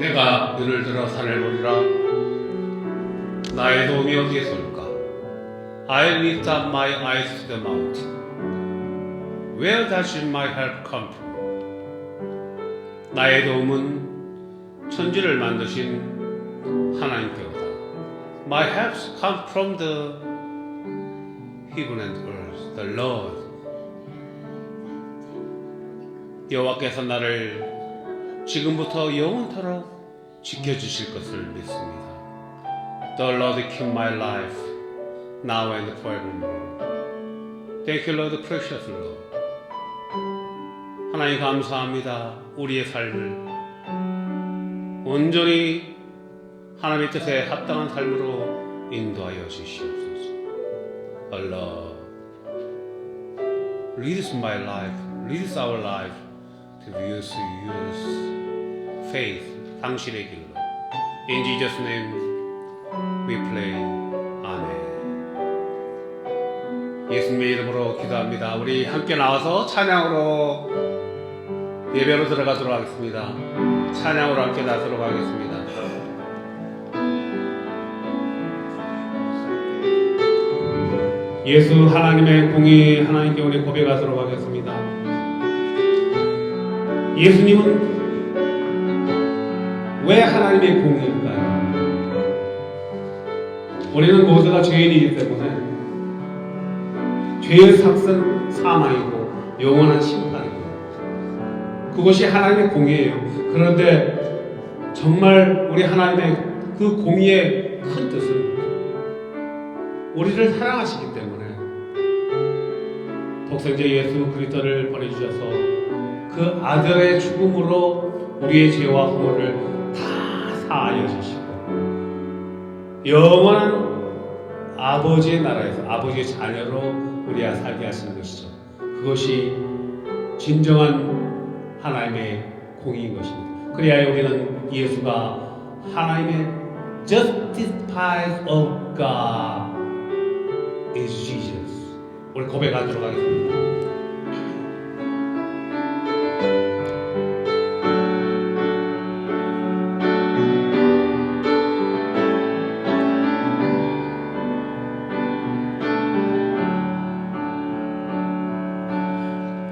내가 눈을 들어 산을 보리라. 나의 도움이 어디에서 올까? I lift up my eyes to the mountain. Where does my help come from? 나의 도움은 천지를 만드신 하나님께로다. My help comes from the heaven and earth, the Lord. 여호와께서 나를 지금부터 영원토록 지켜주실 것을 믿습니다. The Lord keep my life now and forevermore. Thank you, Lord, precious Lord. 하나님 감사합니다. 우리의 삶을 온전히 하나님의 뜻에 합당한 삶으로 인도하여 주시옵소서. Allah, lead my life, lead our life to use faith, 당신의 길로. In Jesus' name we pray. 아멘. 예수님의 이름으로 기도합니다. 우리 함께 나와서 찬양으로 예배로 들어가도록 하겠습니다. 찬양으로 함께 나서도록 하겠습니다. 예수 하나님의 공의 하나님께 우리 고백하도록 하겠습니다. 예수님은 왜 하나님의 공의일까요? 우리는 모두가 죄인이기 때문에 죄의 삭은 사망이고 영원한 심판이고 그것이 하나님의 공의예요. 그런데 정말 우리 하나님의 그 공의의 큰 뜻은 우리를 사랑하시기 때문에 독생자 예수 그리스도를 보내주셔서 그 아들의 죽음으로 우리의 죄와 허물을 다 사하여 주시고 영원한 아버지의 나라에서 아버지의 자녀로 우리가 살게 하시는 것이죠. 그것이 진정한 하나님의 공의인 것입니다. 그래야 우리는 예수가 하나님의 justified of God is Jesus. 우리 고백하도록 하겠습니다.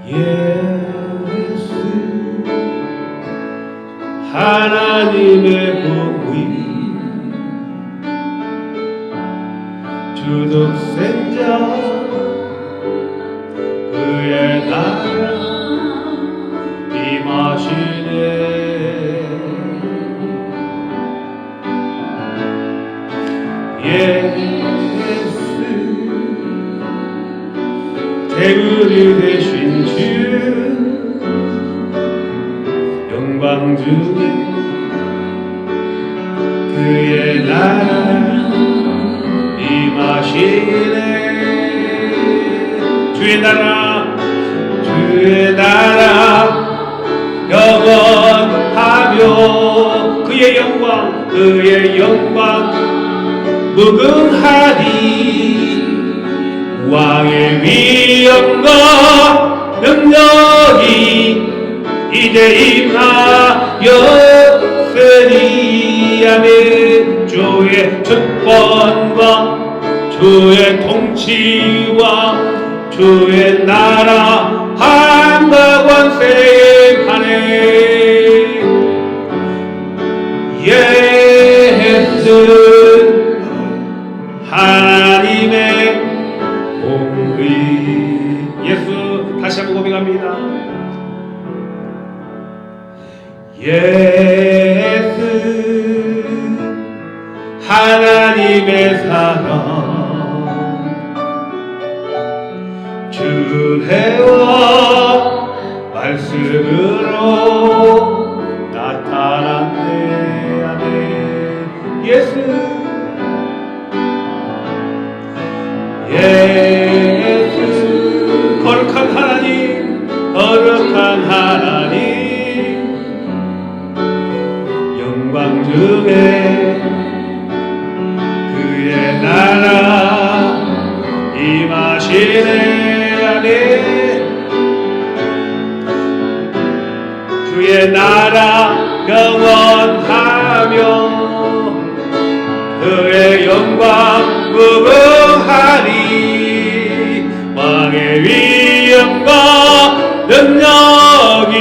예수 하나님의 공의 주 독생자 그의 나라 임하시네. 예수 재물이 되신 주 영광 중에 그의 나라 임하시네. 주의 나라 영원하며 그의 영광 무궁하니 왕의 위엄과 능력이 이제 임하였으니 아멘. 주의 주권과 주의 통치와 주의 나라 한가관세하네. 예수 하나님의 공의. 예수 다시 한번 고백합니다. 예수 하나님의 사랑 주혜와 말씀으로 나타났네. 아멘. 예수 거룩한 하나님 영광 중에 그의 나라 임하시네. 아멘. 주의 나라 영원하며 그의 영광 무궁하리 왕의 위엄과 능력이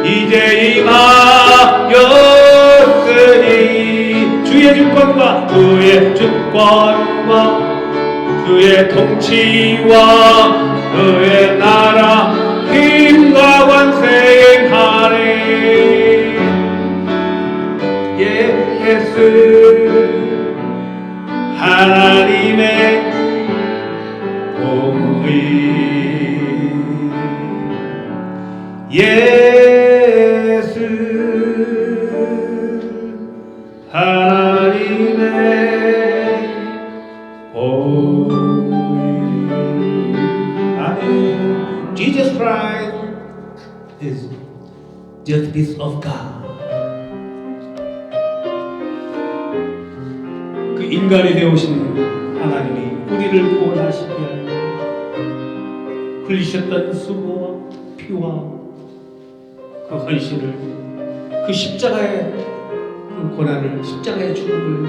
이제 임하였으니 주의 주권과 주의 통치와 그의 나라 힘과 완성하리 예수 하나님의 공의 예수 하나님의 공의 아멘. Jesus Christ is justice of God. 그 인간이 되오신 하나님이 우리를 구원하시기 위하여 흘리셨던 수고와 피와 그 헌신을 그 십자가의 그 고난을 십자가의 죽음을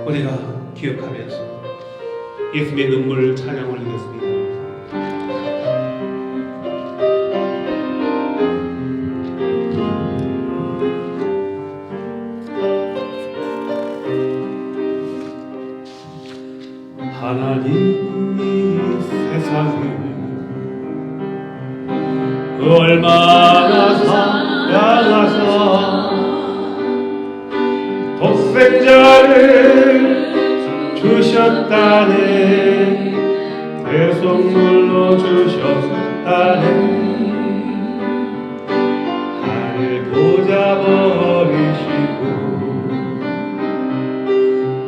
우리가 기억하면서 예수님의 눈물 찬양 올리겠습니다. 하나님이 세상을 얼마나 사랑하사 독생자를 주셨다네 대속물로 주셨다네 하늘 보좌 버리시고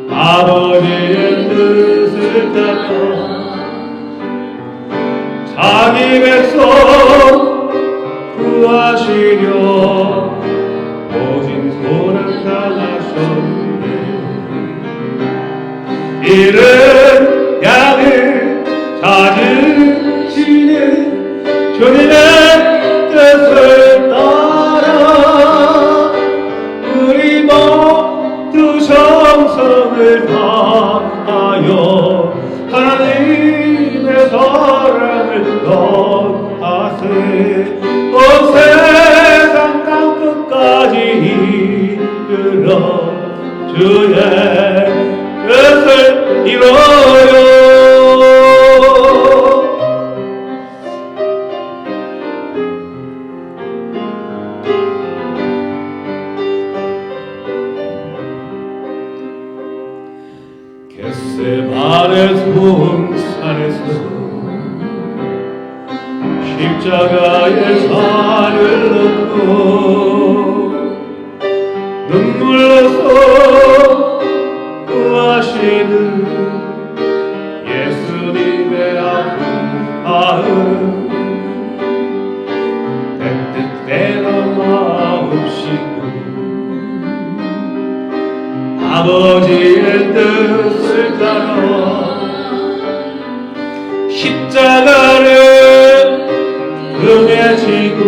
아버지의 뜻을 따라 자기 백성 구하시려 오직 고난 당하셨네 이른 양을 찾으시는 주님의 뜻을 따라 우리 모두 정성을 다하여 하나님의 사랑을 전하세 온 세상 땅끝까지 이르러 주의 뜻을 이뤄요 겟세마네 손산에서 십자가에 살을 놓고 눈물로서 구하시는 예수님의 아픈 마음 때때로 마옵시고 아버지의 뜻을 따라 십자가를 응애지고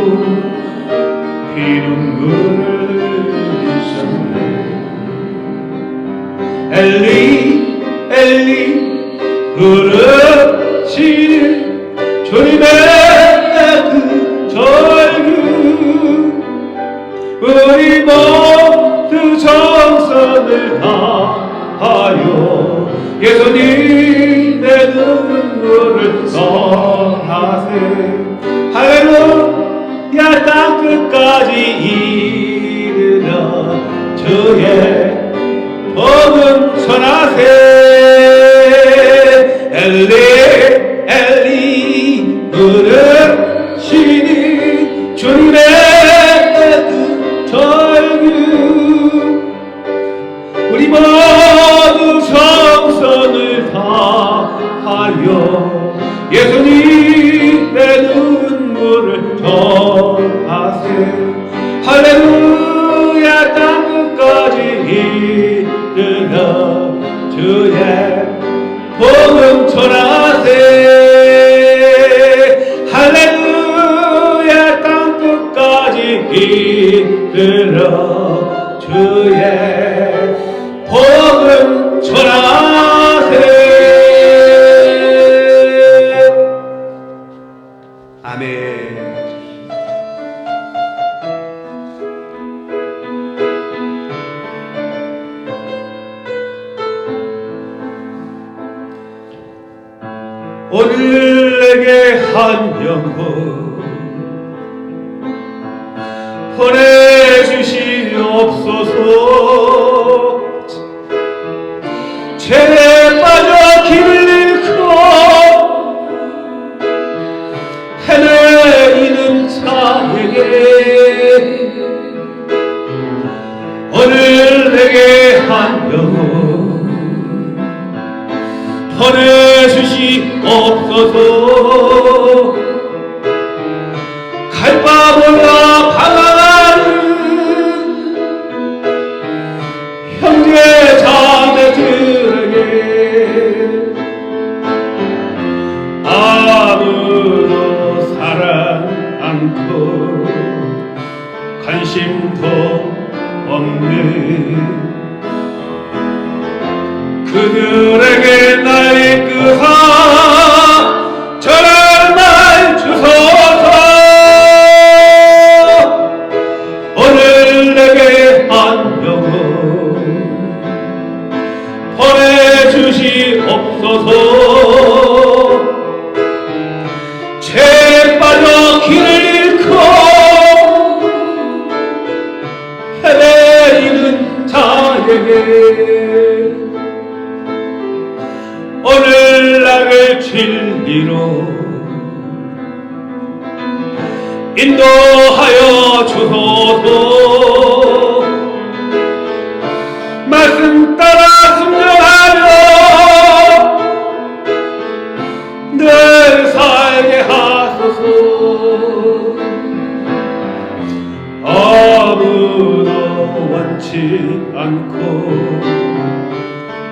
피눈물을 흘리셨네 엘리 엘리 부르시는 주님의 그 절규 우리 모두 정성을 다하여 예수님의 눈물을 전하세 할렐루야 땅끝까지 이르러 주의 복음 전하세 엘리 엘리 부르시니 주님의 그 절규 우리 모두 정성을 다하여 예수님의 눈물을 전하세 할렐루야 땅끝까지 이르러 주의 복음 전하세 할렐루야 땅끝까지 이끌어 주의 복음 전하세. 아멘. 오늘 내게 한 영혼 보내주시옵소서. 죄에 빠져 길을 잃고 헤매이는 자에게 오늘 내게 한 영혼 보내주시옵소서. 갈 바 몰라 방황하는 형제 자매들에게 아무도 사랑 않고 관심도 없는 그들에게 날 이끄사 전할 말 주소서. 오늘 내게 한 영혼 보내주시옵소서. 죄에 빠져 길을 잃고 헤매이는 자에게 오늘 나를 진리로 인도하여 주소서. 말씀 따라 순종하며 늘 살게 하소서. 아무도 원치 않고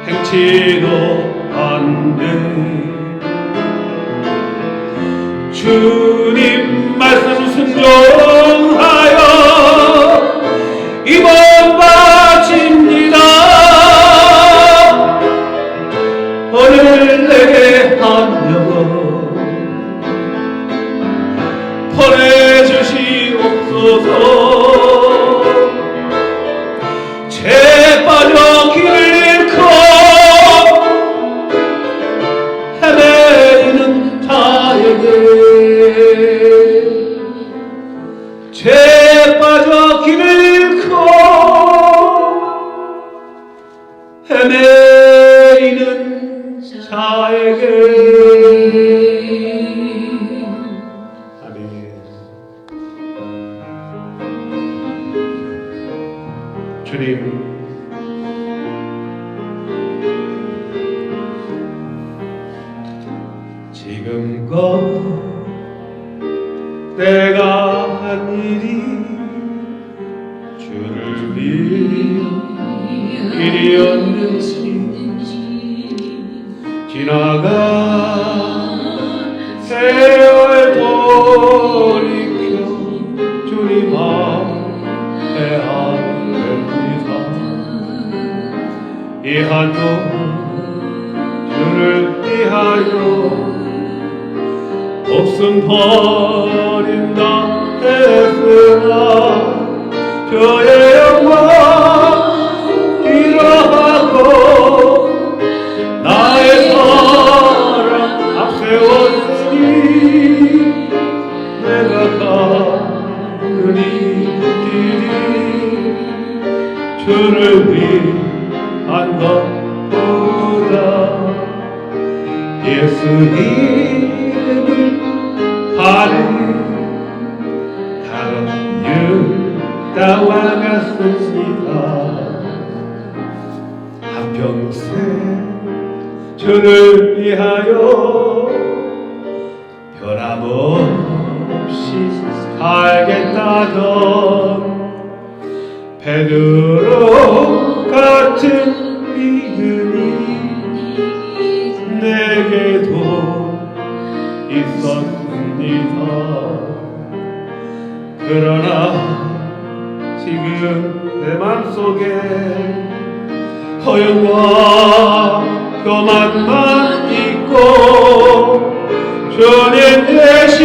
행치도 안돼. 주님 말씀 순종하여 이번 바칩니다. 오늘 내게 한 영혼 보내주시옵소서. 죄에 빠져 길을 잃고 헤매이는 자에게 죄에 빠져 길을 잃고 헤매이는 자에게. 아멘. 주님, 지금껏 내가 한 일이 주를 위한 일이었는지 지나간 세월 돌이켜 주님 앞에 아뢰옵니다. 이 한도 주를 위하여 목숨 버린다 했으나 주의 영광 이러하고 나의 사랑 앞세웠으니 내가 가느니 길이 주를 위한 것보다 예수 이름을 바른 다른 유다와 같습니다. 한평생 주를 위하여 변함없이 살겠다던 베드로 같은 믿음이 내게도 있었습니다. 그러나 지금 내 맘속에 허영과 교만만 있고 주님 대신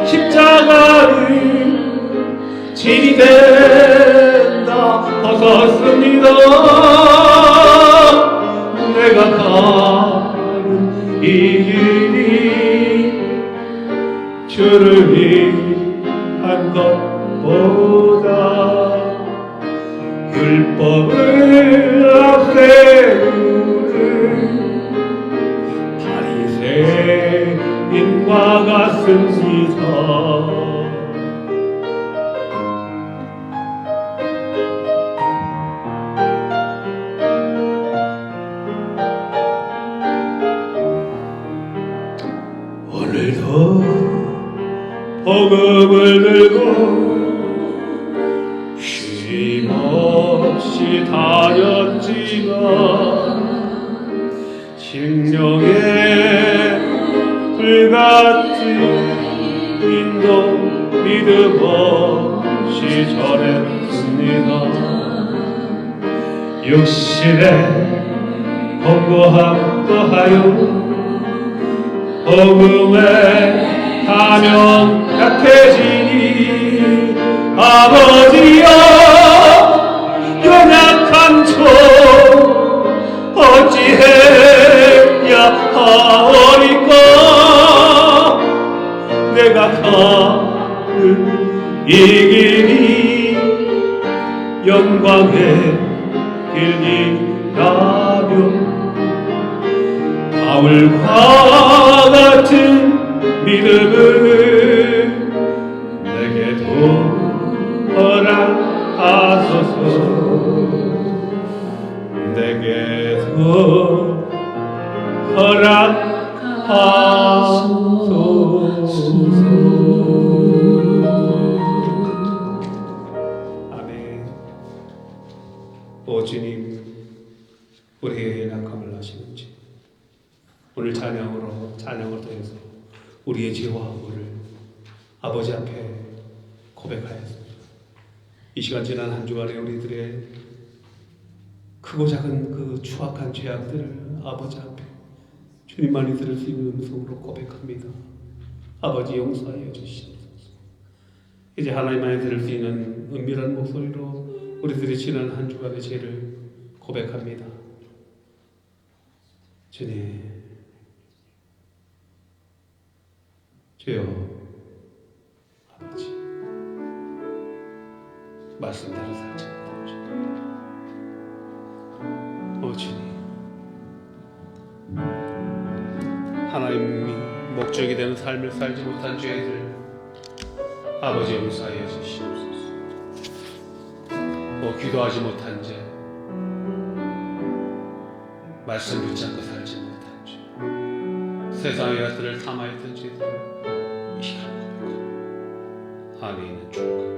십자가를 진이 된다 벗었습니다. 내가 가는 이 길이 주를 위한 것보다 율법을 앞세우는 바리새인과 같습니다. 오늘도 복음을 들고 쉼없이 다녔지만 칭령의 불같은 인도 믿음 없이 전했습니다. 육신의 공고함 더하여 복음의 사명 약해지니 아버지여 연약한 저 어찌해야 하오리까. 내가 가는 이 길이 영광의 길이라면 바울과 같은 믿음을 내게도 허락하소서. 내게도 허락하소서. 아멘. 오 주님, 우리의 연약함을 아시는지 오늘 찬양을 통해서 우리의 죄와 허물을 아버지 앞에 고백하였습니다. 이 시간 지난 한 주간에 우리들의 크고 작은 그 추악한 죄악들을 아버지 앞에 주님만이 들을 수 있는 음성으로 고백합니다. 아버지 용서하여 주시옵소서. 이제 하나님만이 들을 수 있는 은밀한 목소리로 우리들이 지난 한 주간의 죄를 고백합니다. 주님, 주여, 아버지, 말씀대로 살지 못한 주, 오 주님, 하나님이 목적이 되는 삶을 살지 못한 죄들 아버지 용서하여 주시옵소서. 오 기도하지 못한 죄, 말씀 붙잡고 살지 못한 죄, 세상의 것들을 탐하였던 죄들 이 시간 안에 있는 주님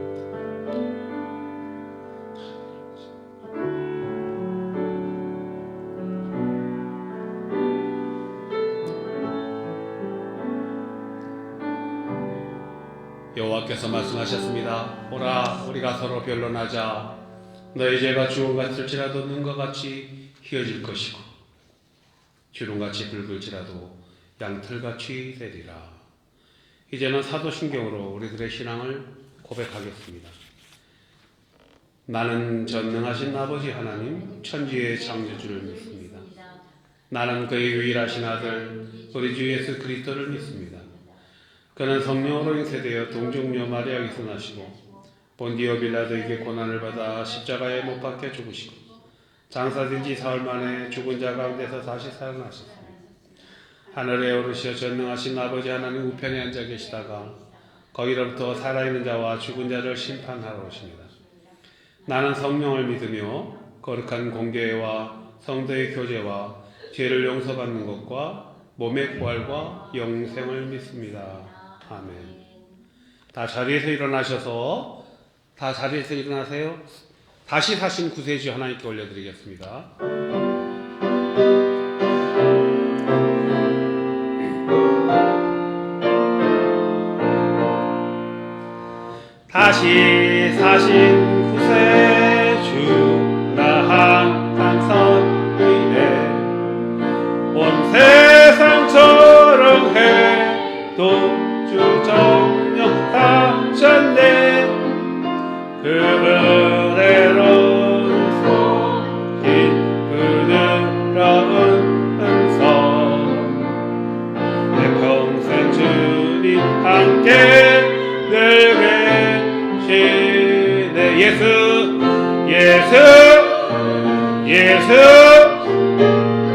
여호와께서 말씀하셨습니다. 오라 우리가 서로 변론하자. 너희 죄가 주홍 같을지라도 눈과 같이 희어질 것이고 주름같이 붉을지라도 양털같이 되리라. 이제는 사도신경으로 우리들의 신앙을 고백하겠습니다. 나는 전능하신 아버지 하나님 천지의 창조주를 믿습니다. 나는 그의 유일하신 아들 우리 주 예수 그리스도를 믿습니다. 그는 성령으로 잉태되어 동정녀 마리아에게서 나시고 본디오 빌라도에게 고난을 받아 십자가에 못 박혀 죽으시고 장사된 지 사흘 만에 죽은 자 가운데서 다시 살아나셨습니다. 하늘에 오르시어 전능하신 아버지 하나님 우편에 앉아 계시다가 거기로부터 살아있는 자와 죽은 자를 심판하러 오십니다. 나는 성령을 믿으며 거룩한 공교회와 성도의 교제와 죄를 용서받는 것과 몸의 부활과 영생을 믿습니다. 아멘. 다 자리에서 일어나셔서 다시 사신 구세주 하나님께 올려드리겠습니다. 다시 사신 구세주 나 항상 선 위에 온 세상처럼 해도 주 정령 사셨네 그 은혜로운 손 부드러운 음성 내 평생 주님 함께 늘 계시네 예수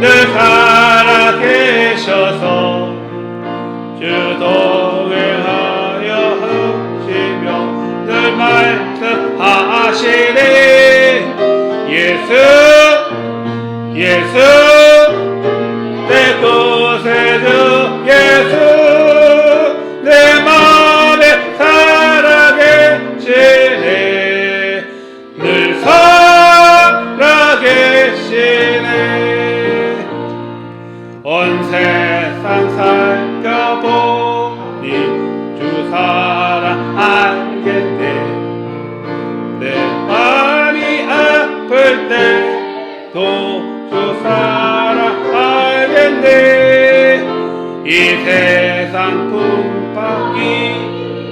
늘 살아계셔서 주 동행하여 하시며 늘 말씀하시네 예수 내 구세주 예수 내 맘에 살아계시네 늘 살아계시네 온 세상 살펴보니 주 사랑 알겠네 내 마음이 아플 때도 주 사랑 알겠네 이 세상 풍파이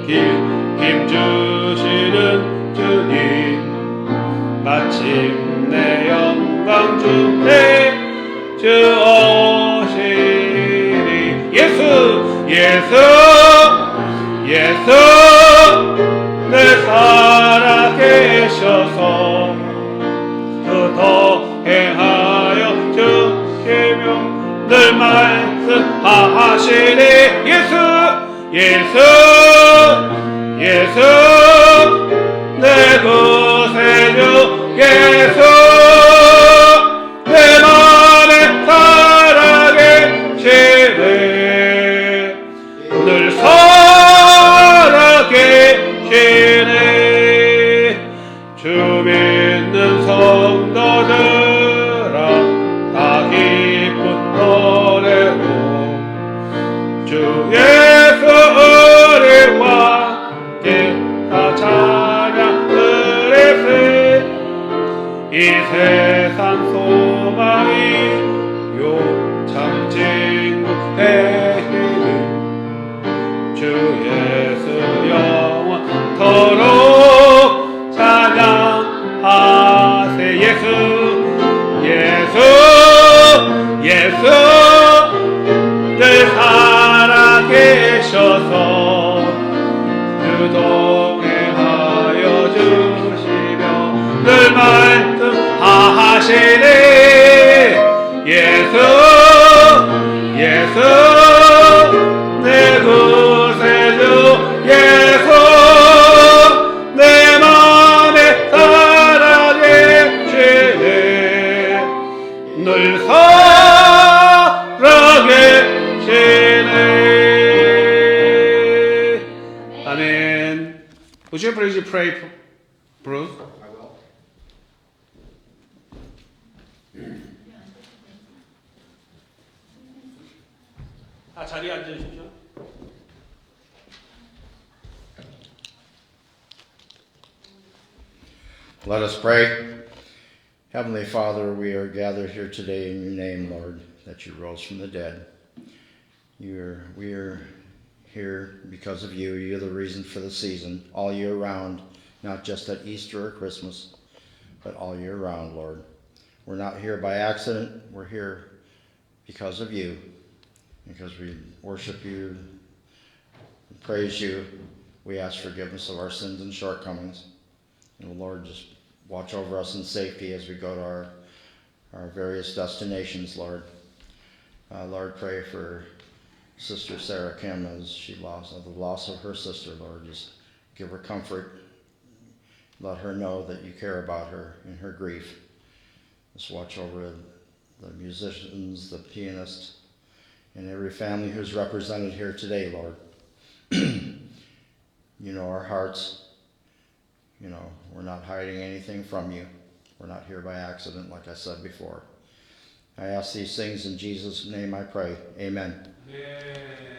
길 힘주시는 주님 마침내 영광 주네 주 오시리 예수 늘 살아계셔서 주 동행하여 주시며 늘 말씀하시니 예수 내 구세주 예수 내 맘에 살아계시네 늘 살아계시네 주 믿는 성도들아 다 기쁜 노래로 주 예수 은혜와 함께 다 찬양을 했세 이 세상 소망이 요참 친구 되시는 주 예수 영원토록 찬양하세 예수 늘 살아계셔서 주 동행하여 주시며 늘 말씀하시네 예수 내 구세주 예수 내 맘에 살아계시네 늘 살아계시네 아멘. Would you please pray, Bruce? 자리에 앉으십시오. Let us pray. Heavenly Father, we are gathered here today in your name, Lord, that you rose from the dead. We are here because of you. You're the reason for the season, all year round, not just at Easter or Christmas, but all year round, Lord. We're not here by accident. We're here because of you, because we worship you, praise you. We ask forgiveness of our sins and shortcomings. And Lord, just watch over us in safety as we go to our various destinations, Lord. Lord, pray for Sister Sarah Kim as she lost the loss of her sister, Lord. Just give her comfort. Let her know that you care about her in her grief. Just watch over the musicians, the pianists, and every family who's represented here today, Lord. You know our hearts. You know, we're not hiding anything from you. We're not here by accident, like I said before. I ask these things in Jesus' name I pray. Amen. 네.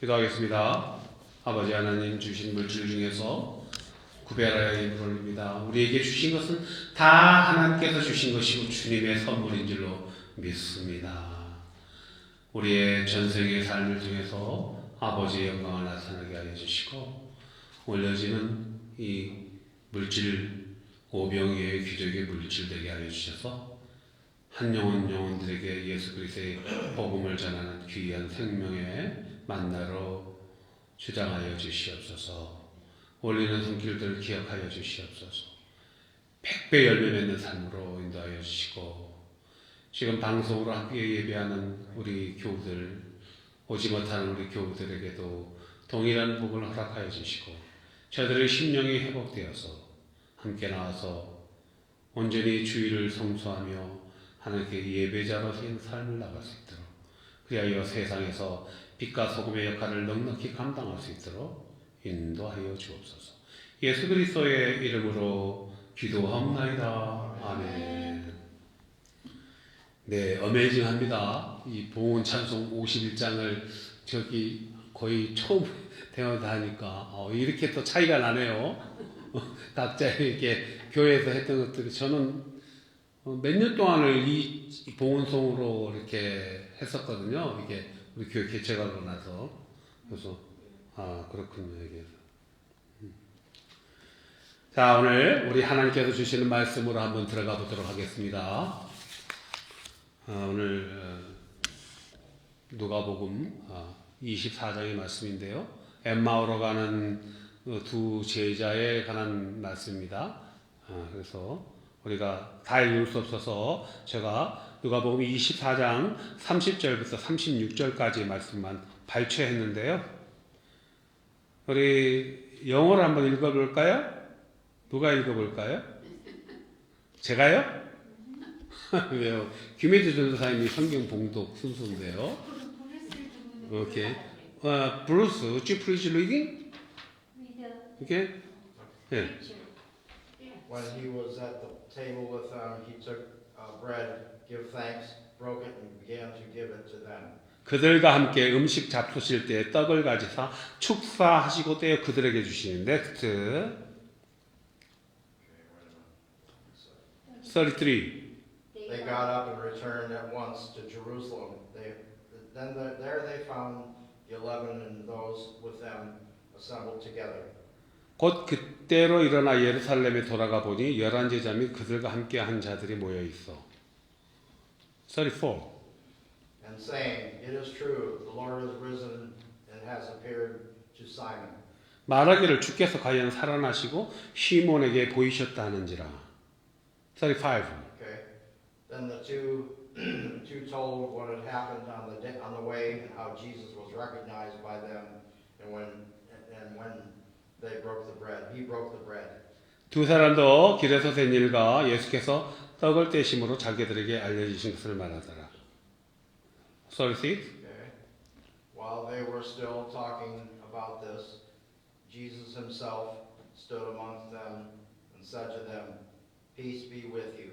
기도하겠습니다. 아버지 하나님 주신 물질 중에서 구별하여 입을 올립니다. 우리에게 주신 것은 다 하나님께서 주신 것이고 주님의 선물인 줄로 믿습니다. 우리의 전생의 삶을 통해서 아버지의 영광을 나타나게 하여 주시고 올려지는 이 물질 오병이의 기적의 물질 되게 하여 주셔서 한 영혼들에게 예수 그리스도의 복음을 전하는 귀한 생명의 만나러 주장하여 주시옵소서. 올리는 손길들을 기억하여 주시옵소서. 100배 열매 맺는 삶으로 인도하여 주시고 지금 방송으로 함께 예배하는 우리 교우들 오지 못하는 우리 교우들에게도 동일한 복을 허락하여 주시고 저들의 심령이 회복되어서 함께 나와서 온전히 주의를 성수하며 하나님께 예배자로서의 삶을 나갈 수 있도록 그리하여 세상에서 빛과 소금의 역할을 넉넉히 감당할 수 있도록 인도하여 주옵소서. 예수 그리스도의 이름으로 기도합나이다. 아멘. 네, 어메이징합니다. 이 봉헌 찬송 51장을 저기 거의 처음 대화다 하니까 이렇게 또 차이가 나네요. 각자 이렇게 교회에서 했던 것들이 저는 몇 년 동안을 이 봉헌송으로 이렇게 했었거든요. 이게 우리 교회 개척하고 나서 그래서 그렇군요. 이게. 자, 오늘 우리 하나님께서 주시는 말씀으로 한번 들어가 보도록 하겠습니다. 오늘 누가복음 24장의 말씀인데요. 엠마오로 가는 두 제자에 관한 말씀입니다. 그래서 우리가 다 읽을 수 없어서 제가 누가복음 24장 30절부터 36절까지의 말씀만 발췌했는데요. 우리 영어로 한번 읽어볼까요? 누가 읽어볼까요? 제가요? 왜요? 김혜주 전도사님이 성경 봉독 순서인데요. 오케이. 브루스, would you please reading? 오케이. 예. When he was at the table with them, he took bread, gave thanks, broke it, and began to give it to them. 그들과 함께 음식 잡수실 때 떡을 가지사 축사하시고 떼어 그들에게 주시는데 넥스트 33. They got up and returned at once to Jerusalem. There they found the 11 and those with them assembled together. 곧 그때로 일어나 예루살렘에 돌아가 보니 11제자 및 그들과 함께 한 자들이 모여 있어. 34. And saying, It is true, the Lord is risen and has appeared to Simon. 말하기를 주께서 과연 살아나시고 시몬에게 보이셨다 하는지라. 35. Okay. Then the two told what had happened on the way and how Jesus was recognized by them and when they broke the bread. He broke the bread. 두 사람도 길에서 된 일과 예수께서 떡을 떼심으로 자기들에게 알려주신 것을 말하더라. 36. Okay. While they were still talking about this, Jesus himself stood amongst them and said to them, Peace be with you.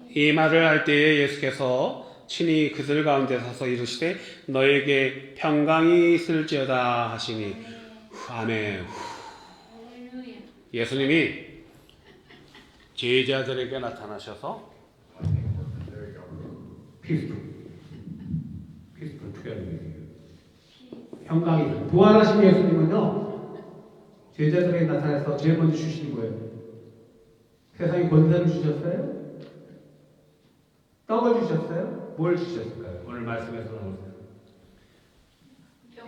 이 말을 할 때에 예수께서 친히 그들 가운데 서서 이르시되 너에게 평강이 있을지어다 하시니 아멘. 예수님이 제자들에게 나타나셔서 평강이 부활하신 예수님은요 제자들에게 나타나서 제일 먼저 주신 거예요. 세상에 권세를 주셨어요? 떡을 주셨어요? 뭘 주셨을까요? 오늘 말씀에서 나오세요.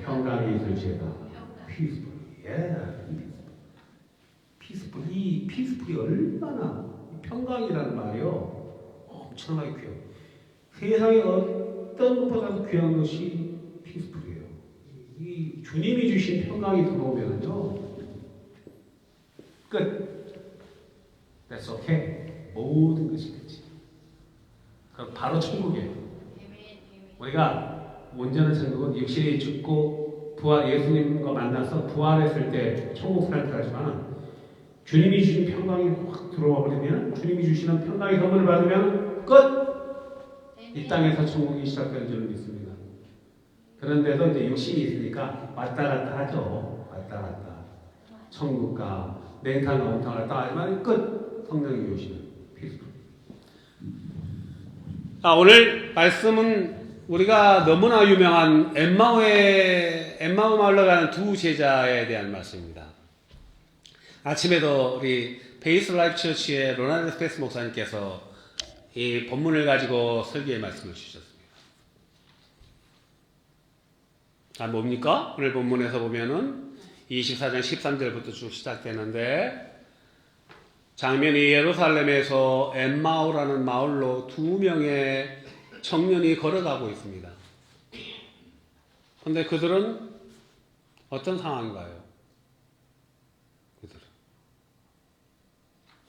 평강이 있을지어다. 피스풀. 피스풀. 이 피스풀이 얼마나 평강이라는 말이요. 엄청나게 귀해요. 세상에 어떤 것보다도 귀한 것이 피스풀이에요. 이 주님이 주신 평강이 들어오면요. 끝. That's okay. 모든 것이 끝이. 그럼 바로 천국이에요. 우리가 온전한 천국은 육신이 죽고 부활 예수님과 만나서 부활했을 때 천국 생활을 하지만 주님이 주신 평강이 확 들어와 버리면 주님이 주시는 평강의 선물을 받으면 끝! 이 땅에서 천국이 시작되는 줄을 믿습니다. 그런데도 이제 육신이 있으니까 왔다 갔다 하죠. 왔다 갔다. 천국과 냉탕과 온탕을 왔다 하지만 끝 성령이 오시는 필수. 오늘 말씀은 우리가 너무나 유명한 엠마오 마을로 가는 두 제자에 대한 말씀입니다. 아침에도 우리 베이스 라이프 처치의 로나ल्드 스페이스 목사님께서 이 본문을 가지고 설교의 말씀을 주셨습니다. 뭡니까? 오늘 본문에서 보면은 24장 13절부터 쭉 시작되는데, 장면이 예루살렘에서 엠마오라는 마을로 2명의 청년이 걸어가고 있습니다. 그런데 그들은 어떤 상황인가요? 그들은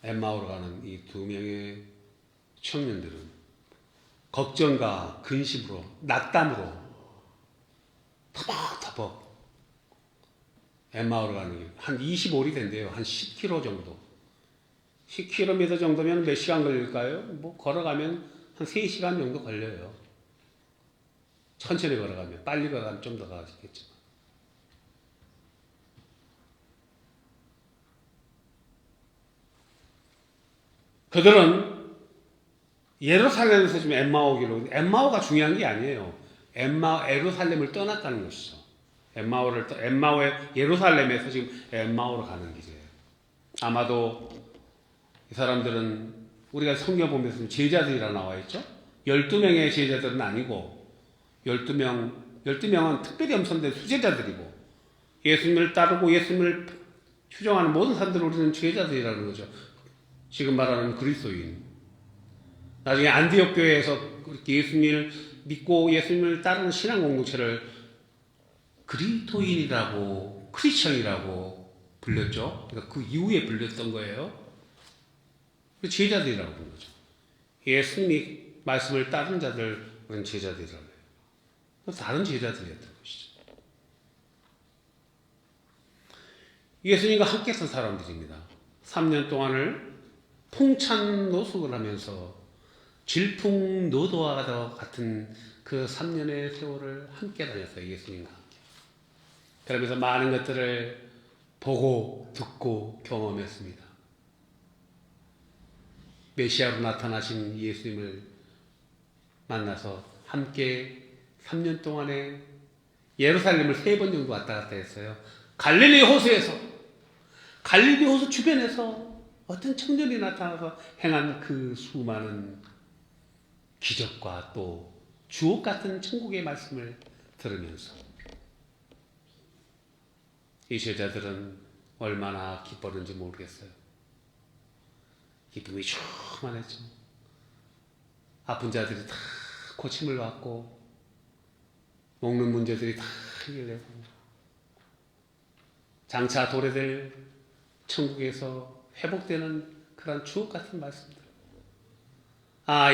엠마오로 가는 이 2명의 청년들은 걱정과 근심으로, 낙담으로 터벅터벅 엠마오로 가는 길, 한 25리 된대요. 한 10km 정도. 10km 정도면 몇 시간 걸릴까요? 뭐 걸어가면 한 3시간 정도 걸려요. 천천히 걸어가면. 빨리 걸어가면 좀 더 가시겠지만. 그들은 예루살렘에서 지금 엠마오기로, 엠마오가 중요한 게 아니에요. 예루살렘을 떠났다는 것이죠. 예루살렘에서 지금 엠마오로 가는 길이에요. 아마도 이 사람들은 우리가 성경 보면서 제자들이라 나와 있죠. 12명의 제자들은 아니고 12명은 특별히 엄선된 수제자들이고, 예수님을 따르고 예수님을 추종하는 모든 사람들을 우리는 제자들이라는 거죠. 지금 말하는 그리스도인. 나중에 안디옥 교회에서 예수님을 믿고 예수님을 따르는 신앙 공동체를 그리스도인이라고, 크리스천이라고 불렸죠. 그러니까 그 이후에 불렸던 거예요. 제자들이라고 부르는 거죠. 예수님이 말씀을 따르는 자들은 제자들이라고 해요. 다른 제자들이었던 것이죠. 예수님과 함께 선 사람들입니다. 3년 동안을 풍찬 노숙을 하면서 질풍노도와 같은 그 3년의 세월을 함께 다녔어요. 예수님과 함께. 그러면서 많은 것들을 보고 듣고 경험했습니다. 메시아로 나타나신 예수님을 만나서 함께 3년 동안에 예루살렘을 3번 정도 왔다 갔다 했어요. 갈릴리 호수 주변에서 어떤 청년이 나타나서 행한 그 수많은 기적과 또 주옥 같은 천국의 말씀을 들으면서 이 제자들은 얼마나 기뻤는지 모르겠어요. 기쁨이 충만했죠. 아픈 자들이 다 고침을 받고, 먹는 문제들이 다 해결되고, 장차 도래될 천국에서 회복되는 그런 주옥 같은 말씀들.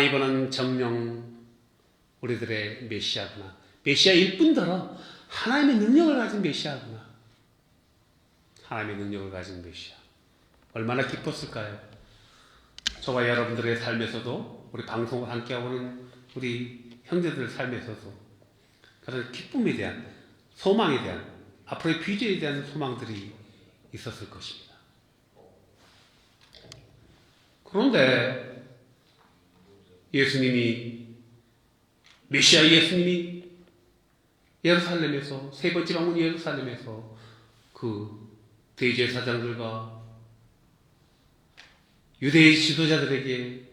이분은 정녕 우리들의 메시아구나. 메시아일 뿐더러 하나님의 능력을 가진 메시아구나. 하나님의 능력을 가진 메시아. 얼마나 기뻤을까요? 저와 여러분들의 삶에서도, 우리 방송을 함께하고는 우리 형제들 삶에서도 그런 기쁨에 대한, 소망에 대한, 앞으로의 비전에 대한 소망들이 있었을 것입니다. 그런데 메시아 예수님이 예루살렘에서, 3번째 방문 예루살렘에서 그 대제사장들과 유대의 지도자들에게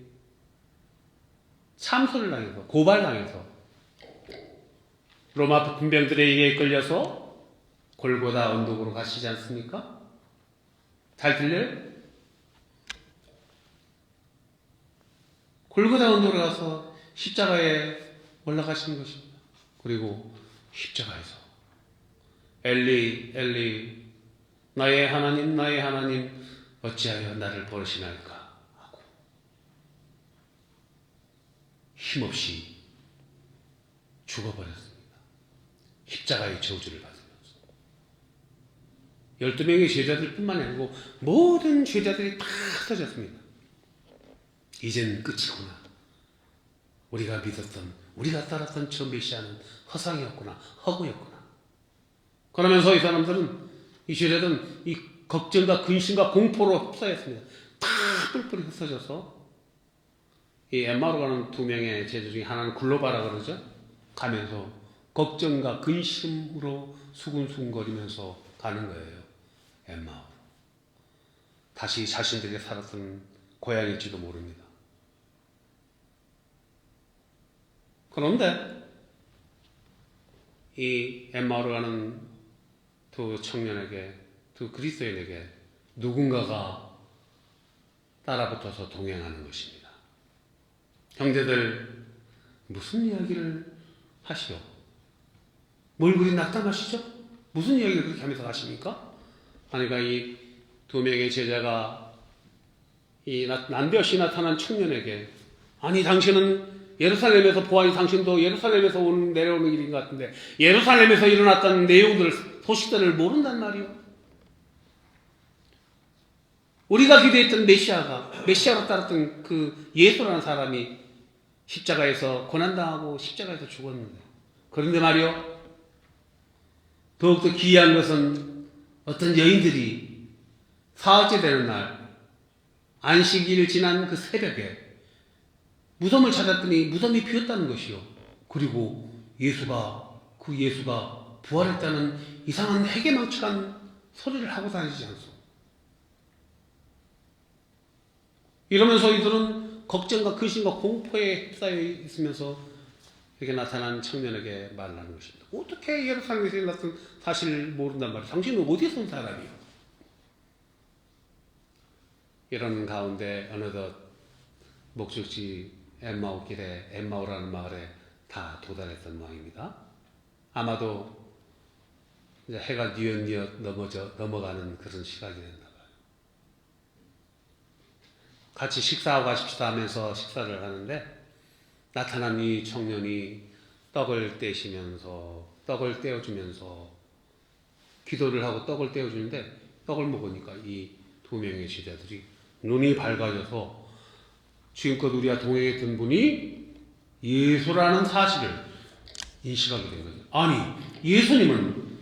참소를 당해서, 고발당해서 로마 군병들에게 이끌려서 골고다 언덕으로 가시지 않습니까? 잘 들려요? 골고다 언덕으로 가서 십자가에 올라가시는 것입니다. 그리고 십자가에서 엘리 엘리 나의 하나님 어찌하여 나를 버리시나이까 하고 힘없이 죽어버렸습니다. 십자가의 저주를 받으면서 12명의 제자들 뿐만 아니고 모든 제자들이 다 흩어졌습니다. 이젠 끝이구나. 우리가 믿었던 우리가 따랐던 저 메시아는 허상이었구나, 허구였구나. 그러면서 이 사람들은 이 시대는 이 걱정과 근심과 공포로 휩싸였습니다. 다 뿔뿔이 흩어져서 이 엠마오로 가는 두 명의 제자 중에 하나는 글로바라 그러죠. 가면서 걱정과 근심으로 수근수근거리면서 가는 거예요. 엠마오. 다시 자신들이 살았던 고향일지도 모릅니다. 그런데 이 엠마오로 가는 두 청년에게, 두 그리스도인에게 누군가가 따라붙어서 동행하는 것입니다. 형제들, 무슨 이야기를 하시오? 뭘 그리 낙담하시죠? 무슨 이야기를 그렇게 하면서 가십니까? 그러니까 이 두 명의 제자가 이 난데없이 나타난 청년에게, 아니 당신은 예루살렘에서 보아니 당신도 예루살렘에서 내려오는 일인 것 같은데 예루살렘에서 일어났던 내용들, 소식들을 모른단 말이오. 우리가 기대했던 메시아로 따랐던 그 예수라는 사람이 십자가에서 고난당하고 십자가에서 죽었는데, 그런데 말이요, 더욱더 기이한 것은 어떤 여인들이 사흘째 되는 날 안식일 지난 그 새벽에 무덤을 찾았더니 무덤이 비었다는 것이요. 그리고 그 예수가 부활했다는 이상한 회개망측한 소리를 하고 다니지 않소. 이러면서 이들은 걱정과 근심과 공포에 휩싸여 있으면서 이렇게 나타난 청년에게 말을 하는 것입니다. 어떻게 예루살렘에서 일어났던 사실을 모른단 말이야. 당신은 어디서 온 사람이요? 이런 가운데 어느덧 목적지 엠마오 길에, 엠마오라는 마을에 다 도달했던 모양입니다. 아마도 이제 해가 뉘엿뉘엿 넘어가는 그런 시각이 됐나 봐요. 같이 식사하고 가십시다 하면서 식사를 하는데 나타난 이 청년이 떡을 떼어주면서 기도를 하고 떡을 떼어주는데, 떡을 먹으니까 이 두 명의 제자들이 눈이 밝아져서 지금껏 우리가 동행했던 분이 예수라는 사실을 인식하게 된 거죠. 아니, 예수님은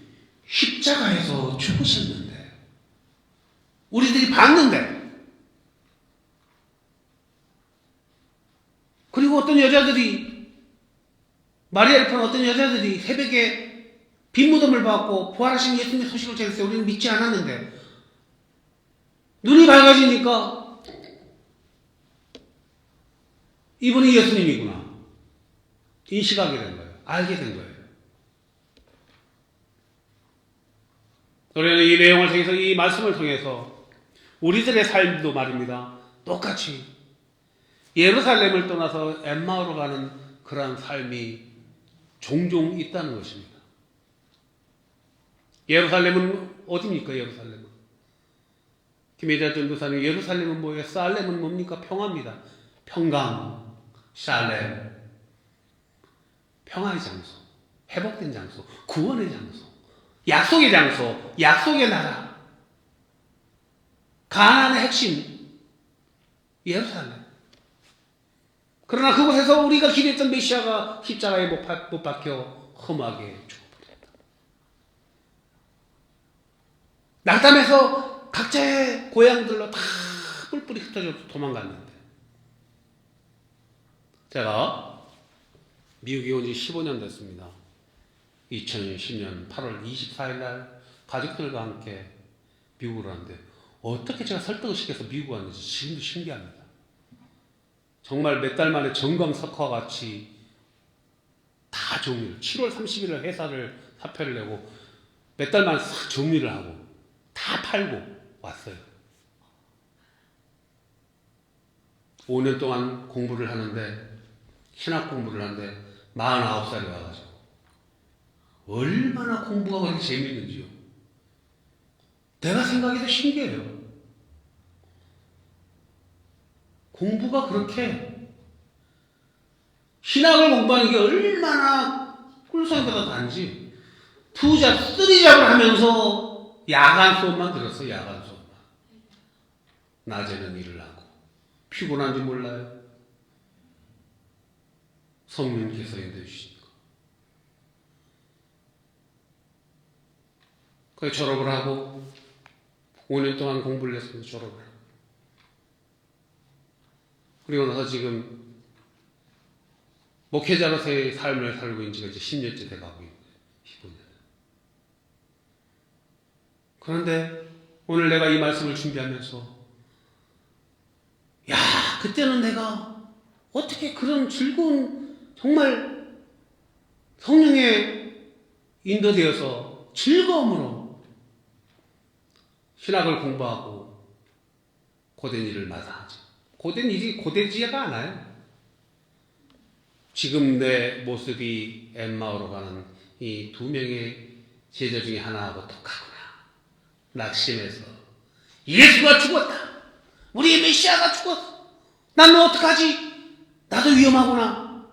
십자가에서 죽으셨는데, 우리들이 봤는데, 그리고 어떤 여자들이, 마리아를 판 어떤 여자들이 새벽에 빈 무덤을 받고 부활하신 예수님의 소식을 전했어요. 우리는 믿지 않았는데, 눈이 밝아지니까 이분이 예수님이구나 인식하게 된 거예요. 알게 된 거예요. 우리는 이 내용을 통해서, 이 말씀을 통해서 우리들의 삶도 말입니다, 똑같이 예루살렘을 떠나서 엠마오로 가는 그러한 삶이 종종 있다는 것입니다. 예루살렘은 어디입니까? 예루살렘은 김혜자 전도사님, 예루살렘은 뭐예요? 살렘은 뭡니까? 평화입니다. 평강, 샬렘, 평화의 장소, 회복된 장소, 구원의 장소, 약속의 장소, 약속의 나라, 가나안의 핵심 예루살렘. 그러나 그곳에서 우리가 기대했던 메시아가 십자가에 못 박혀 험하게 죽어버렸다. 낙담해서 각자의 고향들로 다 뿔뿔이 흩어져 도망갔는데, 제가 미국에 온 지 15년 됐습니다. 2010년 8월 24일 날 가족들과 함께 미국으로 왔는데, 어떻게 제가 설득을 시켜서 미국 왔는지 지금도 신기합니다. 정말 몇 달 만에 정광석화 같이 다 정리를, 7월 30일에 회사를 사표를 내고 몇 달 만에 싹 정리를 하고 다 팔고 왔어요. 5년 동안 공부를 하는데, 신학 공부를 하는데 49살이 와가지고 얼마나 공부가 그렇게 재미있는지요. 내가 생각해도 신기해요. 공부가 그렇게, 신학을 공부하는 게 얼마나 꿀성보다 단지, 투잡, 쓰리잡을 하면서 야간 수업만 들었어. 야간 수업만. 낮에는 일을 하고 피곤한지 몰라요. 성령께서 인도해 주시니까. 그래서 졸업을 하고 5년 동안 공부를 했습니다. 졸업을 하고. 그리고 나서 지금 목회자로서의 삶을 살고 있는 지가 이제 10년째 돼가고 있는 거예요. 15년. 그런데 오늘 내가 이 말씀을 준비하면서 야, 그때는 내가 어떻게 그런 즐거운 정말 성령에 인도되어서 즐거움으로 신학을 공부하고 고된 일을 마다하죠. 고된 일이 고되지가 않아요. 지금 내 모습이 엠마오로 가는 이 2명의 제자 중에 하나하고 똑같구나. 낙심해서 예수가 죽었다. 우리의 메시아가 죽었어. 나는 어떡하지? 나도 위험하구나.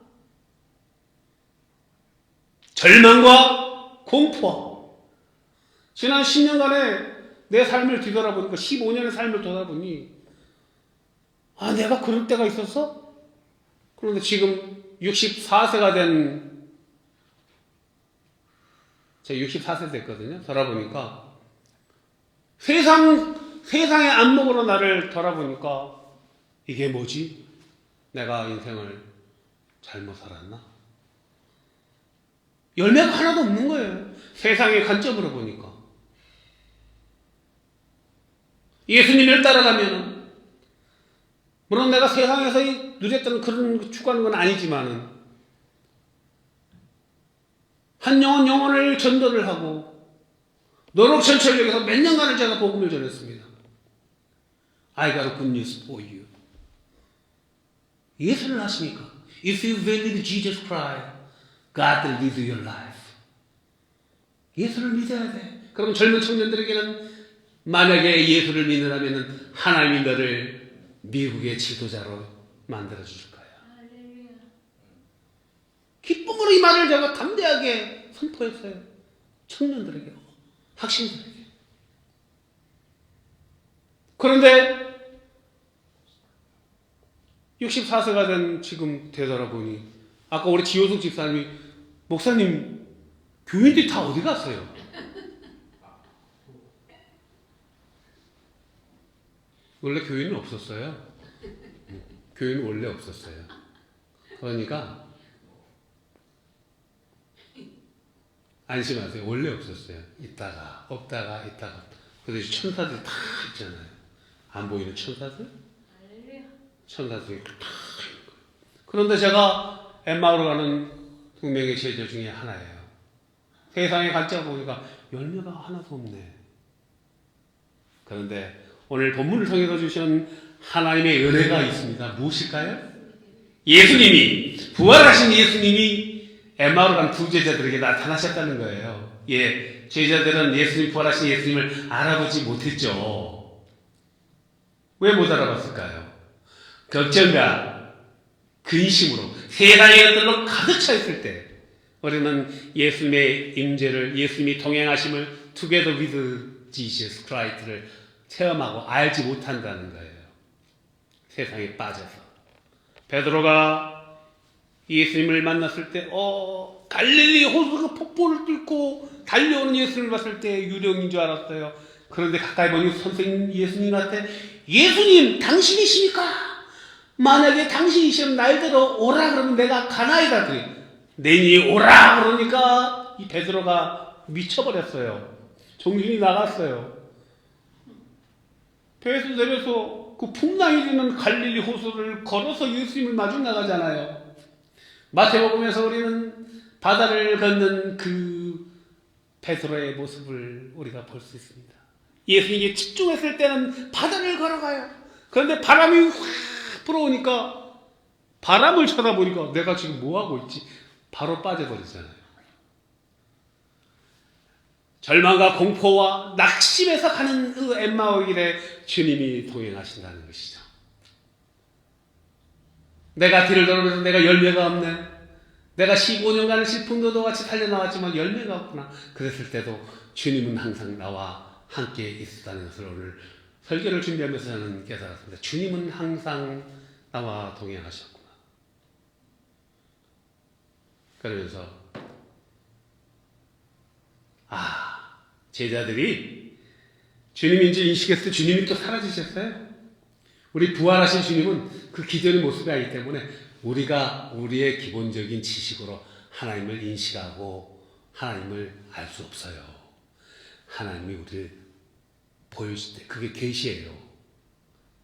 절망과 공포. 지난 10년간의 내 삶을 뒤돌아보니까 15년의 삶을 돌아보니 아, 내가 그런 때가 있었어? 그런데 지금 64세가 된, 제가 64세 됐거든요. 돌아보니까 세상의 안목으로 나를 돌아보니까 이게 뭐지? 내가 인생을 잘못 살았나? 열매가 하나도 없는 거예요. 세상의 관점으로 보니까. 예수님을 따라가면 물론 내가 세상에서 누렸던 그런 추구하는 건 아니지만은 한 영혼을 전도를 하고 노력천철역에서 몇 년간을 제가 복음을 전했습니다. I got a good news for you. 예수를 아십니까? If you believe Jesus Christ, God will lead your life. 예수를 믿어야 돼. 그럼 젊은 청년들에게는 만약에 예수를 믿는다면 하나님이 너를 미국의 지도자로 만들어 주실 거야. 기쁨으로 이 말을 제가 담대하게 선포했어요. 청년들에게, 학생들에게. 그런데 64세가 된 지금 되돌아보니 아까 우리 지효숙 집사님이 목사님 교인들이 다 어디 갔어요? 원래 교인은 없었어요. 교인은 원래 없었어요. 그러니까 안심하세요. 원래 없었어요. 있다가 없다가 있다가. 그래서 천사들이 다 있잖아요. 안 보이는 천사들? 천사들이 다 있는 거예요. 그런데 제가 엠마오로 가는 2명의 제자 중에 하나예요. 세상에 관점 보니까 열매가 하나도 없네. 그런데 오늘 본문을 통해서 주시는 하나님의 은혜가 있습니다. 무엇일까요? 예수님이, 부활하신 예수님이 엠마오로 간 2 제자들에게 나타나셨다는 거예요. 예, 제자들은 예수님, 부활하신 예수님을 알아보지 못했죠. 왜 못 알아봤을까요? 걱정과 근심으로 세상의 것들로 가득 차 있을 때 우리는 예수님의 임재를, 예수님이 동행하심을 together with Jesus Christ를 체험하고 알지 못한다는 거예요. 세상에 빠져서. 베드로가 예수님을 만났을 때 갈릴리 호수가 폭포를 뚫고 달려오는 예수님을 봤을 때 유령인 줄 알았어요. 그런데 가까이 보니 선생님 예수님한테 예수님 당신이십니까? 만약에 당신이시면 날대로 오라 그러면 내가 가나이다. 내니 오라 그러니까 이 베드로가 미쳐버렸어요. 정신이 나갔어요. 배에서 내려서 그 풍랑이 되는 갈릴리 호수를 걸어서 예수님을 마주 나가잖아요. 마태복음에서 우리는 바다를 걷는 그 베드로의 모습을 우리가 볼 수 있습니다. 예수님이 집중했을 때는 바다를 걸어가요. 그런데 바람이 확 불어오니까 바람을 쳐다보니까 내가 지금 뭐하고 있지? 바로 빠져버리잖아요. 절망과 공포와 낙심에서 가는 그 엠마오 길에 주님이 동행하신다는 것이죠. 내가 뒤를 돌아보면서 내가 열매가 없네. 내가 15년간 슬픔도 같이 살려나왔지만 열매가 없구나. 그랬을 때도 주님은 항상 나와 함께 있었다는 것을 오늘 설교를 준비하면서 저는 깨달았습니다. 주님은 항상 나와 동행하셨구나. 그러면서 제자들이 주님인지 인식했을 때 주님이 또 사라지셨어요. 우리 부활하신 주님은 그 기존의 모습이 아니기 때문에 우리가 우리의 기본적인 지식으로 하나님을 인식하고 하나님을 알 수 없어요. 하나님이 우리를 보여줄 때 그게 계시예요.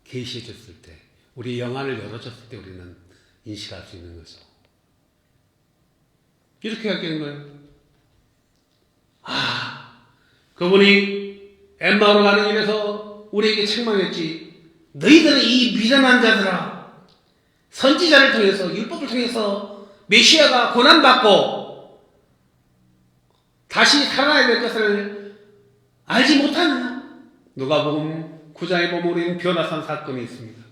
계시해 줬을 때 우리 영안을 열어줬을 때 우리는 인식할 수 있는 거죠. 이렇게 하게 된 거예요. 그분이 엠마오로 가는 길에서 우리에게 책망했지. 너희들은 이 미련한 자들아, 선지자를 통해서 율법을 통해서 메시아가 고난받고 다시 살아나야 될 것을 알지 못하느냐. 누가복음 9장에 보면 우리는 변화산 사건이 있습니다.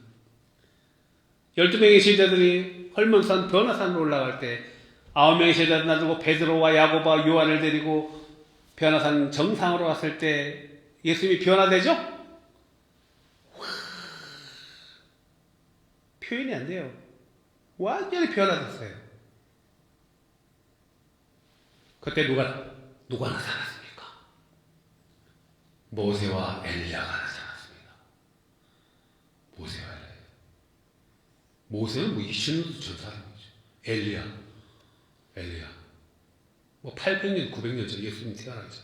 12명의 제자들이 헐몬산 변화산으로 올라갈 때 9명의 제자들 놔두고 베드로와 야고보와 요한을 데리고 변화산 정상으로 갔을 때 예수님이 변화되죠? 표현이 안 돼요. 완전히 변화됐어요. 그때 누가 나타났습니까? 모세와 엘리야가 나타났습니다. 모세와 엘리야. 모세는 뭐 이신우도 전 사람이죠. 엘리야. 800년, 900년 전에 예수님 태어나죠.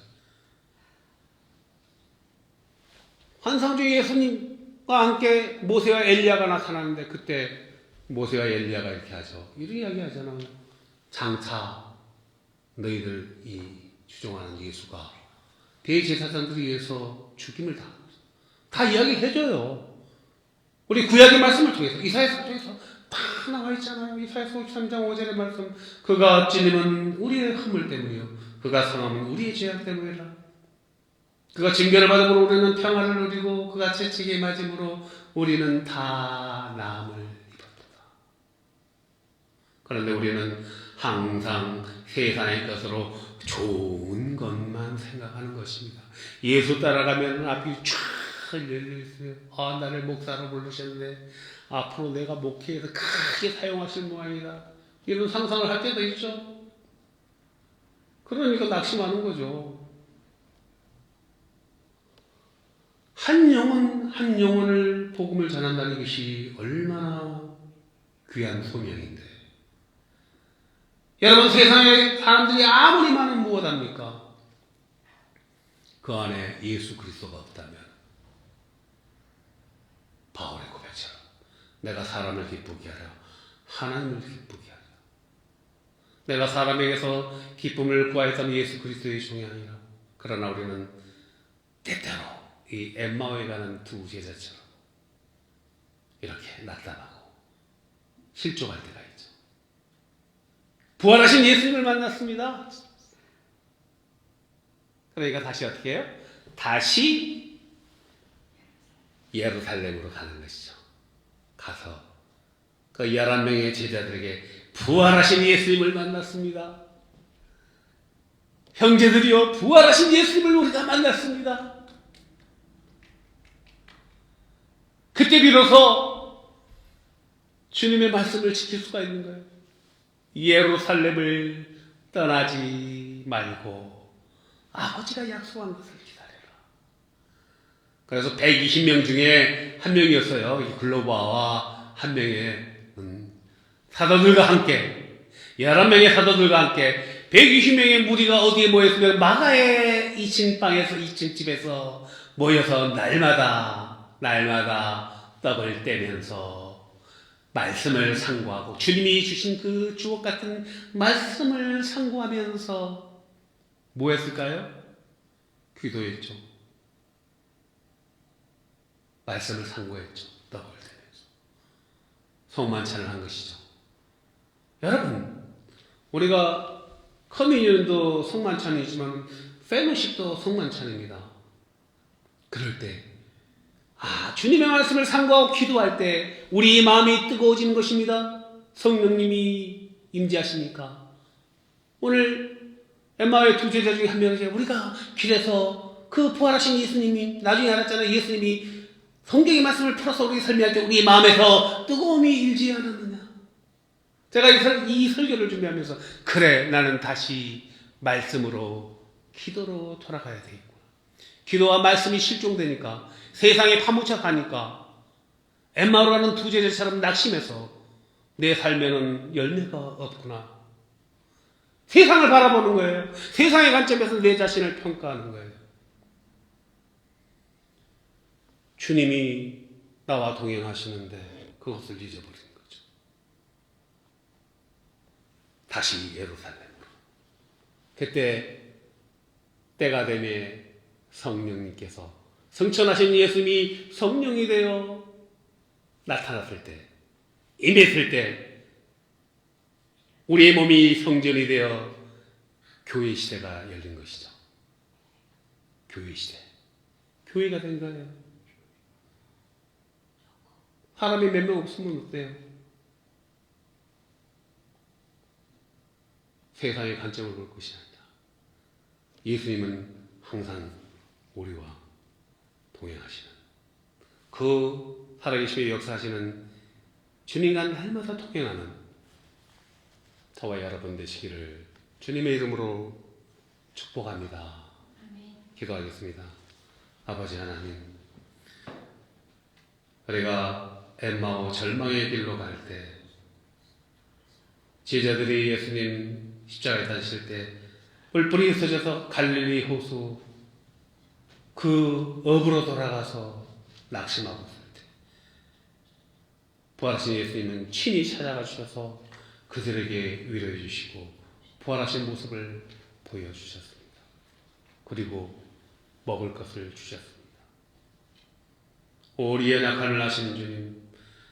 환상 중에 예수님과 함께 모세와 엘리야가 나타나는데 그때 모세와 엘리야가 이렇게 하죠. 이런 이야기 하잖아요. 장차 너희들이 추종하는 예수가 대제사장들에 의해서 죽임을 다 이야기해줘요. 우리 구약의 말씀을 통해서 이사야서 통해서 다 나와 있잖아요. 이사야서 53장 5절의 말씀. 그가 찔림은 우리의 허물 때문이요 그가 상함은 우리의 죄악 때문이라. 그가 징계를 받음으로 우리는 평화를 누리고 그가 채찍에 맞음으로 우리는 다 나음을 입었다. 그런데 우리는 항상 세상의 것으로 좋은 것만 생각하는 것입니다. 예수 따라가면 앞이 쫙 열려있어요. 나를 목사로 부르셨는데 앞으로 내가 목회에서 크게 사용하실 모양이다. 이런 상상을 할 때도 있죠. 그러니까 낙심하는 거죠. 한 영혼을 복음을 전한다는 것이 얼마나 귀한 소명인데. 여러분, 세상에 사람들이 아무리 많은 무엇합니까? 그 안에 예수 그리스도가 없다면 바울의 고백처럼 내가 사람을 기쁘게 하려 하나님을 기쁘게 하려. 내가 사람에게서 기쁨을 구하였던 예수 그리스도의 종이 아니라. 그러나 우리는 때때로 이 엠마오에 가는 두 제자처럼 이렇게 나타나고 실족할 때가 있죠. 부활하신 예수님을 만났습니다. 그러니까 다시 어떻게 해요? 다시 예루살렘으로 가는 것이죠. 가서 그 11명의 제자들에게 부활하신 예수님을 만났습니다. 형제들이여, 부활하신 예수님을 우리가 만났습니다. 그때 비로소 주님의 말씀을 지킬 수가 있는 거예요. 예루살렘을 떠나지 말고 아버지가 약속한 것을 기다려라. 그래서 120명 중에 한 명이었어요. 이 글로바와 한 명의 사도들과 함께, 11명의 사도들과 함께 120명의 무리가 어디에 모였으면 마가의 2층 방에서 2층 집에서 모여서 날마다 떡을 떼면서 말씀을 상고하고 주님이 주신 그 주옥 같은 말씀을 상고하면서 뭐 했을까요? 기도했죠. 말씀을 상고했죠. 떡을 떼면서 성만찬을 한 것이죠. 여러분, 우리가 커뮤니언도 성만찬이지만 펠로십도 성만찬입니다. 그럴 때 주님의 말씀을 상고하고 기도할 때 우리 마음이 뜨거워지는 것입니다. 성령님이 임재하시니까. 오늘 엠마오의 두 제자 중에 한 명이 우리가 길에서 그 부활하신 예수님이, 나중에 알았잖아요. 예수님이 성경의 말씀을 풀어서 우리에게 설명할 때 우리 마음에서 뜨거움이 일지 않았느냐. 제가 이 설교를 준비하면서 그래 나는 다시 말씀으로 기도로 돌아가야 되겠구나. 기도와 말씀이 실종되니까 세상에 파묻혀 가니까 엠마오로 가는 두 제자처럼 낙심해서 내 삶에는 열매가 없구나. 세상을 바라보는 거예요. 세상의 관점에서 내 자신을 평가하는 거예요. 주님이 나와 동행하시는데 그것을 잊어버린 거죠. 다시 예루살렘으로. 그때 때가 되매 성령님께서 성천하신 예수님이 성령이 되어 나타났을 때, 임했을 때 우리의 몸이 성전이 되어 교회 시대가 열린 것이죠. 교회 시대. 교회가 된 거예요. 사람이 몇 명 없으면 어때요? 세상의 관점을 볼 것이 아니라 예수님은 항상 우리와 동행하시는, 그 살아계시며 역사하시는 주님과 날마다 동행하는 저와 여러분 되시기를 주님의 이름으로 축복합니다. 기도하겠습니다. 아버지 하나님, 우리가 엠마오 절망의 길로 갈 때, 제자들이 예수님 십자가에 다니실 때 뿔뿔이 흩어져서 갈릴리 호수 그 업으로 돌아가서 낙심하고 있을 때, 부활하신 예수님은 친히 찾아가 주셔서 그들에게 위로해 주시고 부활하신 모습을 보여주셨습니다. 그리고 먹을 것을 주셨습니다. 우리의 약함을 아시는 주님,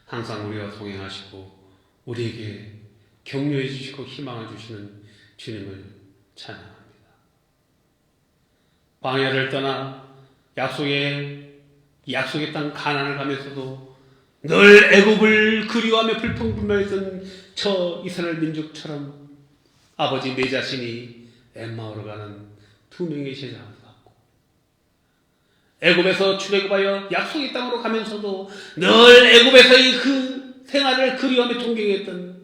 항상 우리와 동행하시고 우리에게 격려해 주시고 희망을 주시는 주님을 찬양합니다. 광야를 떠나 약속의 땅 가나안을 가면서도 늘 애굽을 그리워하며 불평불만했던 저 이스라엘 민족처럼 아버지 내 자신이 엠마오로 가는 두 명의 제자가 같고, 애굽에서 출애굽하여 약속의 땅으로 가면서도 늘 애굽에서의 그 생활을 그리워하며 동경했던,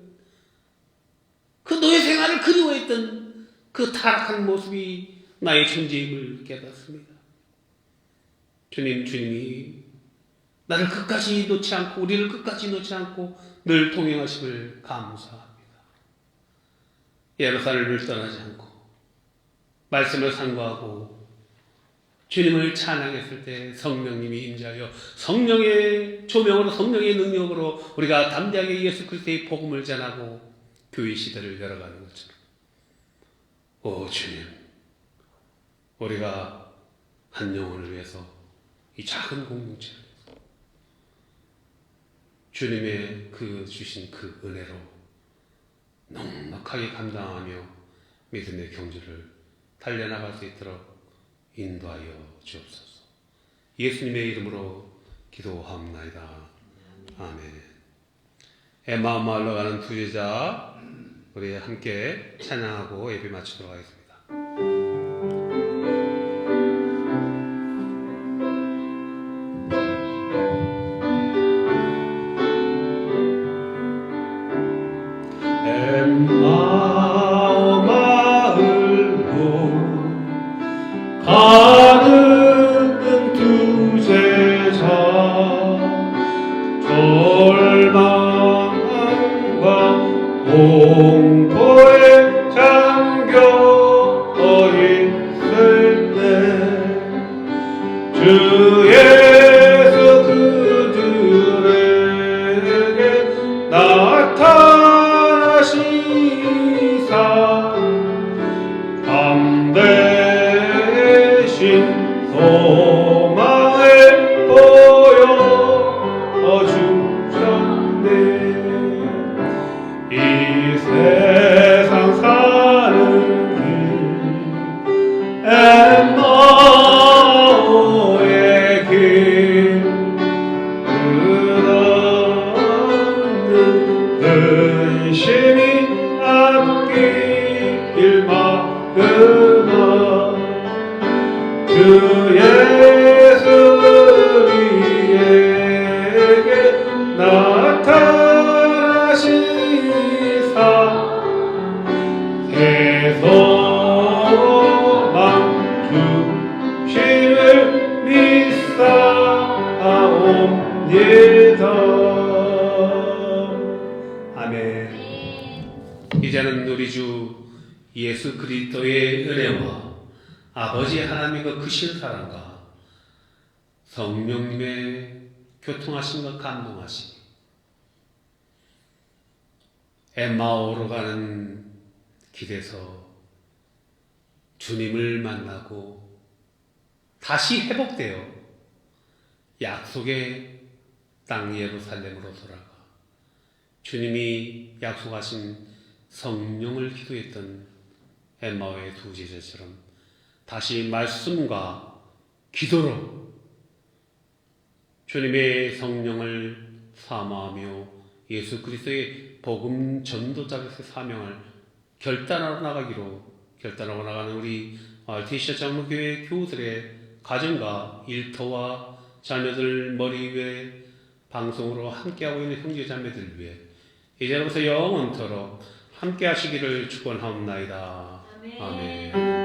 그 노예 생활을 그리워했던 그 타락한 모습이 나의 존재임을 깨닫습니다. 주님이 나를 끝까지 놓지 않고 우리를 끝까지 놓지 않고 늘 동행하심을 감사합니다. 예루살렘을 떠나지 않고 말씀을 상고하고 주님을 찬양했을 때 성령님이 임재하여 성령의 조명으로, 성령의 능력으로 우리가 담대하게 예수 그리스도의 복음을 전하고 교회 시대를 열어가는 것처럼, 오 주님, 우리가 한 영혼을 위해서 이 작은 공동체를 위해서 주님의 그 주신 그 은혜로 넉넉하게 감당하며 믿음의 경주를 달려나갈 수 있도록 인도하여 주옵소서. 예수님의 이름으로 기도하옵나이다. 아멘. 엠마오 마을로 가는 두 제자, 우리 함께 찬양하고 예배 마치도록 하겠습니다. 엠마오 마을로 가는 두 제자, 절망과 공포에 잠겨 아멘. 이제는 우리 주 예수 그리스도의 은혜와 아버지 하나님의 크신 사랑과 성령님의 교통하심과 감동하심, 엠마오로 가는 길에서 주님을 만나고 다시 회복되어 약속의 땅 예루살렘으로 돌아가 주님이 약속하신 성령을 기도했던 엠마오의 두 제자처럼 다시 말씀과 기도로 주님의 성령을 사모하며 예수 그리스도의 복음 전도자로서의 사명을 결단하고 나가는 우리 알테시아 장로교회 교우들의 가정과 일터와 자녀들 머리 위에 방송으로 함께하고 있는 형제자매들 위해 이제로부터 영원토록 함께 하시기를 축원하옵나이다. 아멘.